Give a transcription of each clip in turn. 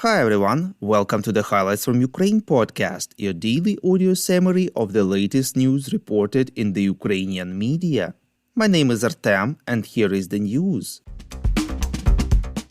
Hi everyone, welcome to the Highlights from Ukraine podcast, your daily audio summary of the latest news reported in the Ukrainian media. My name is Artem, and here is the news.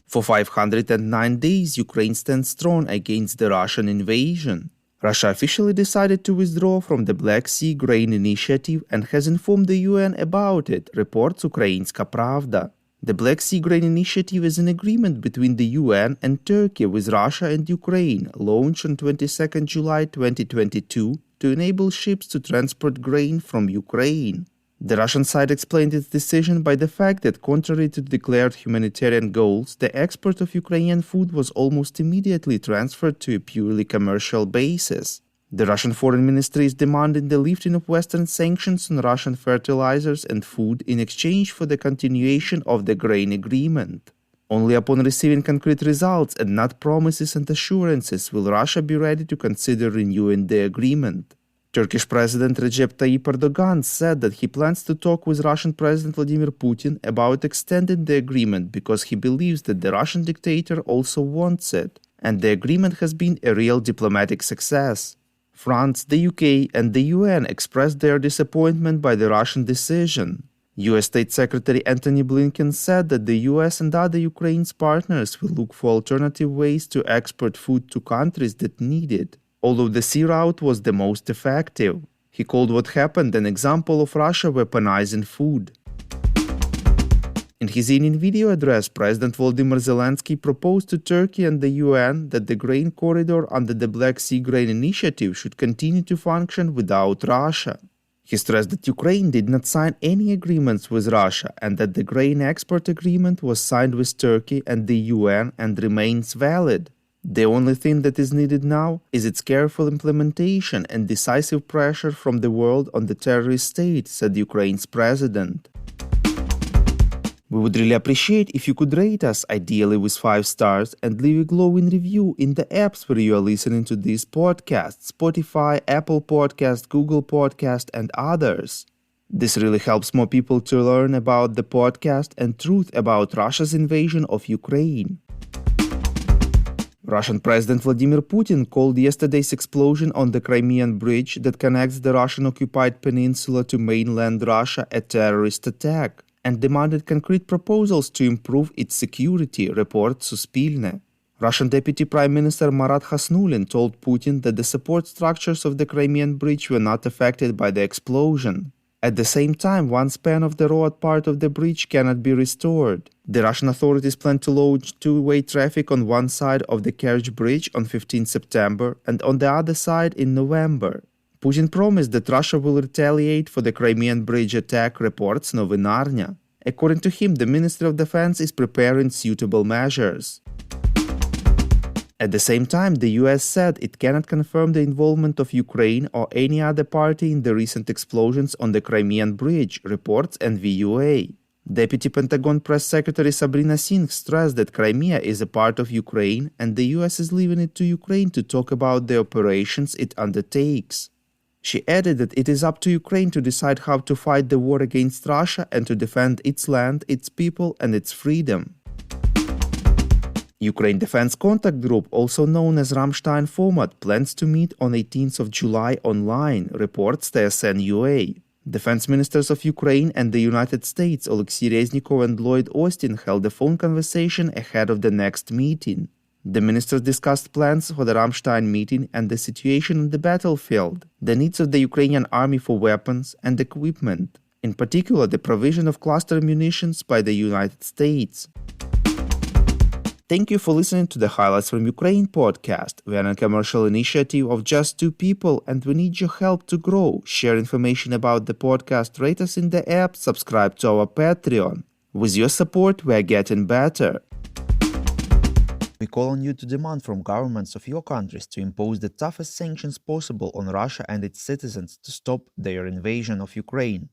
For 509 days, Ukraine stands strong against the Russian invasion. Russia officially decided to withdraw from the Black Sea Grain Initiative and has informed the UN about it, reports Ukrainska Pravda. The Black Sea Grain Initiative is an agreement between the UN and Turkey with Russia and Ukraine, launched on 22 July 2022 to enable ships to transport grain from Ukraine. The Russian side explained its decision by the fact that, contrary to declared humanitarian goals, the export of Ukrainian food was almost immediately transferred to a purely commercial basis. The Russian Foreign Ministry is demanding the lifting of Western sanctions on Russian fertilizers and food in exchange for the continuation of the grain agreement. Only upon receiving concrete results and not promises and assurances will Russia be ready to consider renewing the agreement. Turkish President Recep Tayyip Erdogan said that he plans to talk with Russian President Vladimir Putin about extending the agreement because he believes that the Russian dictator also wants it, and the agreement has been a real diplomatic success. France, the UK, and the UN expressed their disappointment by the Russian decision. US State Secretary Antony Blinken said that the US and other Ukraine's partners will look for alternative ways to export food to countries that need it, although the sea route was the most effective. He called what happened an example of Russia weaponizing food. In his evening video address, President Volodymyr Zelensky proposed to Turkey and the UN that the grain corridor under the Black Sea Grain Initiative should continue to function without Russia. He stressed that Ukraine did not sign any agreements with Russia and that the grain export agreement was signed with Turkey and the UN and remains valid. The only thing that is needed now is its careful implementation and decisive pressure from the world on the terrorist state, said Ukraine's president. We would really appreciate if you could rate us, ideally with 5 stars, and leave a glowing review in the apps where you are listening to these podcasts: Spotify, Apple Podcast, Google Podcast, and others. This really helps more people to learn about the podcast and truth about Russia's invasion of Ukraine. Russian President Vladimir Putin called yesterday's explosion on the Crimea Bridge that connects the Russian-occupied peninsula to mainland Russia a terrorist attack, and demanded concrete proposals to improve its security, reports Suspilne. Russian Deputy Prime Minister Marat Khasnulin told Putin that the support structures of the Crimean Bridge were not affected by the explosion. At the same time, one span of the road part of the bridge cannot be restored. The Russian authorities plan to launch two-way traffic on one side of the Kerch Bridge on 15 September and on the other side in November. Putin promised that Russia will retaliate for the Crimean Bridge attack, reports Novinarnya. According to him, the Ministry of Defense is preparing suitable measures. At the same time, the US said it cannot confirm the involvement of Ukraine or any other party in the recent explosions on the Crimean Bridge, reports NVUA. Deputy Pentagon Press Secretary Sabrina Singh stressed that Crimea is a part of Ukraine and the US is leaving it to Ukraine to talk about the operations it undertakes. She added that it is up to Ukraine to decide how to fight the war against Russia and to defend its land, its people, and its freedom. Ukraine Defense Contact Group, also known as Ramstein format, plans to meet on 18th of July online, reports TSN-UA. Defense ministers of Ukraine and the United States, Oleksiy Reznikov and Lloyd Austin, held a phone conversation ahead of the next meeting. The ministers discussed plans for the Ramstein meeting and the situation on the battlefield, the needs of the Ukrainian army for weapons and equipment, in particular the provision of cluster munitions by the United States. Thank you for listening to the Highlights from Ukraine podcast. We are a commercial initiative of just 2 people and we need your help to grow. Share information about the podcast, rate us in the app, subscribe to our Patreon. With your support, we are getting better. We call on you to demand from governments of your countries to impose the toughest sanctions possible on Russia and its citizens to stop their invasion of Ukraine.